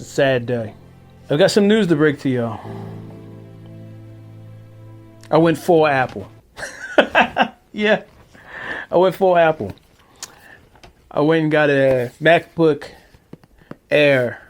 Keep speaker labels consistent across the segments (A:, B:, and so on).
A: a sad day. I've got some news to break to y'all. I went full Apple. Yeah, I went full Apple. I went and got a MacBook Air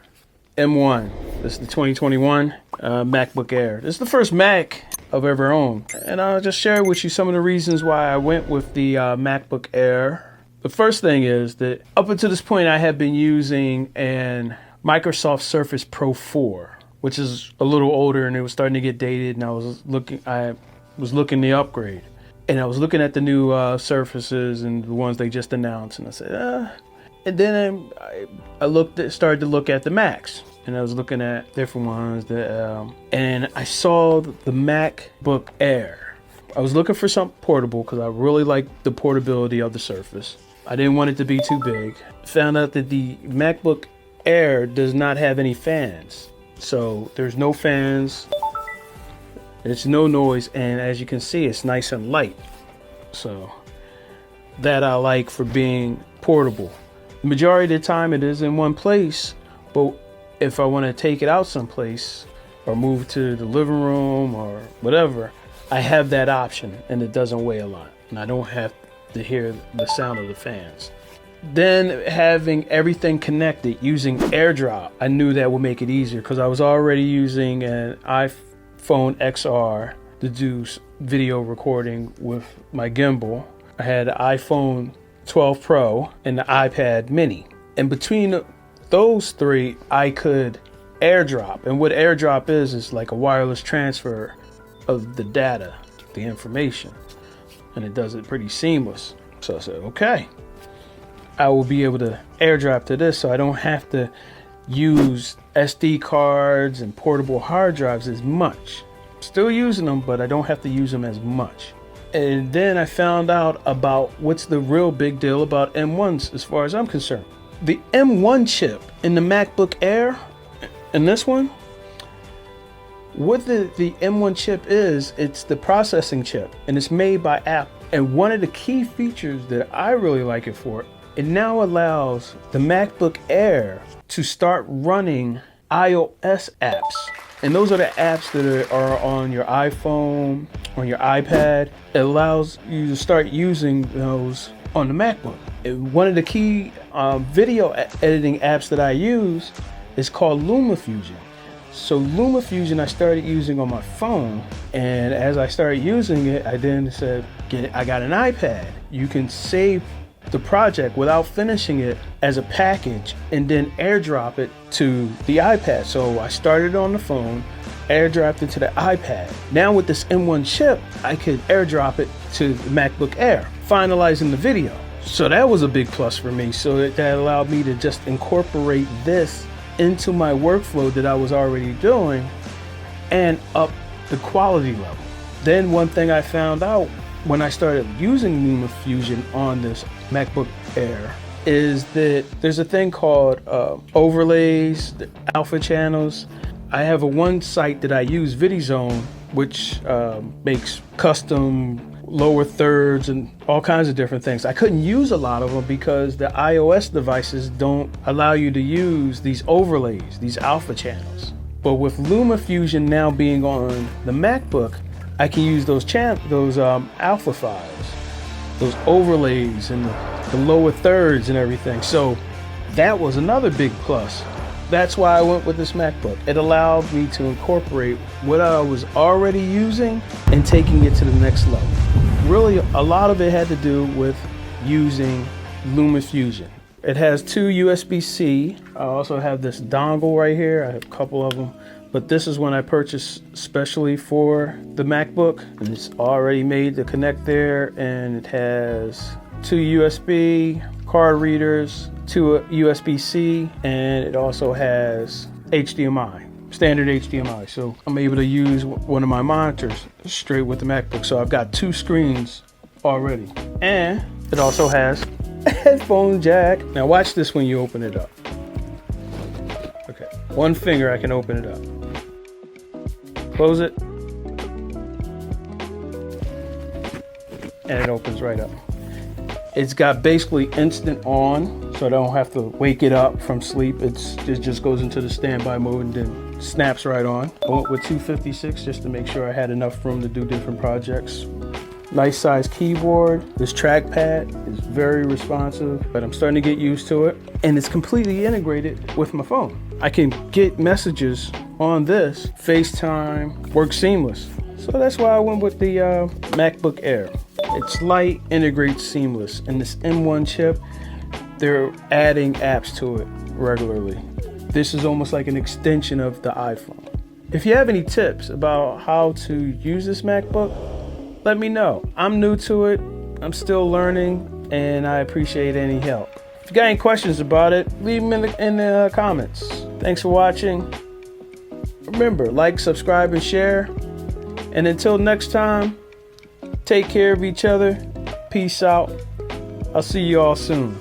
A: M1. This is the 2021 MacBook Air. This is the first Mac I've ever owned. And I'll just share with you some of the reasons why I went with the MacBook Air. The first thing is that up until this point, I have been using an Microsoft Surface Pro 4, which is a little older and it was starting to get dated, and I was looking to upgrade. And I was looking at the new Surfaces and the ones they just announced, and I said, and then I started to look at the Macs, and I was looking at different ones, and I saw the MacBook Air. I was looking for something portable because I really like the portability of the Surface. I didn't want it to be too big. Found out that the MacBook Air does not have any fans. So there's no fans, it's no noise, and as you can see, it's nice and light. So that I like for being portable. The majority of the time it is in one place, but if I want to take it out someplace or move to the living room or whatever, I have that option, and it doesn't weigh a lot, and I don't have to hear the sound of the fans. Then having everything connected using AirDrop, I knew that would make it easier because I was already using an iPhone XR to do video recording with my gimbal. I had an iPhone 12 Pro and the iPad mini. And between those three, I could AirDrop. And what AirDrop is like a wireless transfer of the data, the information. And it does it pretty seamless. So I said, okay, I will be able to AirDrop to this, so I don't have to use SD cards and portable hard drives as much. Still using them, but I don't have to use them as much. And then I found out about what's the real big deal about M1s as far as I'm concerned. The M1 chip in the MacBook Air, and this one, what the M1 chip is, it's the processing chip, and it's made by Apple. And one of the key features that I really like it for, it now allows the MacBook Air to start running iOS apps. And those are the apps that are on your iPhone, on your iPad. It allows you to start using those on the MacBook. One of the key video editing apps that I use is called LumaFusion. So LumaFusion I started using on my phone, and as I started using it, I then said, I got an iPad. You can save the project without finishing it as a package and then AirDrop it to the iPad. So I started on the phone, AirDropped it to the iPad. Now with this M1 chip, I could AirDrop it to the MacBook Air, finalizing the video. So that was a big plus for me. So that allowed me to just incorporate this into my workflow that I was already doing and up the quality level. Then one thing I found out when I started using LumaFusion on this MacBook Air is that there's a thing called overlays, the alpha channels. I have one site that I use, VidiZone, which makes custom lower thirds and all kinds of different things. I couldn't use a lot of them because the iOS devices don't allow you to use these overlays, these alpha channels. But with LumaFusion now being on the MacBook, I can use those alpha files, those overlays and the lower thirds and everything. So that was another big plus. That's why I went with this MacBook. It allowed me to incorporate what I was already using and taking it to the next level. Really, a lot of it had to do with using LumaFusion. It has two USB-C. I also have this dongle right here. I have a couple of them. But this is one I purchased specially for the MacBook, and it's already made to connect there, and it has two USB card readers, two USB-C, and it also has HDMI, standard HDMI. So I'm able to use one of my monitors straight with the MacBook. So I've got two screens already. And it also has a headphone jack. Now watch this when you open it up. Okay, one finger I can open it up. Close it, and it opens right up. It's got basically instant on, so I don't have to wake it up from sleep. It just goes into the standby mode and then snaps right on. I went with 256 just to make sure I had enough room to do different projects. Nice size keyboard. This trackpad is very responsive, but I'm starting to get used to it. And it's completely integrated with my phone. I can get messages on this, FaceTime, works seamless. So that's why I went with the MacBook Air. It's light, integrates seamless. And this M1 chip, they're adding apps to it regularly. This is almost like an extension of the iPhone. If you have any tips about how to use this MacBook, let me know. I'm new to it, I'm still learning, and I appreciate any help. If you got any questions about it, leave them in the comments. Thanks for watching. Remember, like, subscribe, and share. And until next time, take care of each other. Peace out. I'll see you all soon.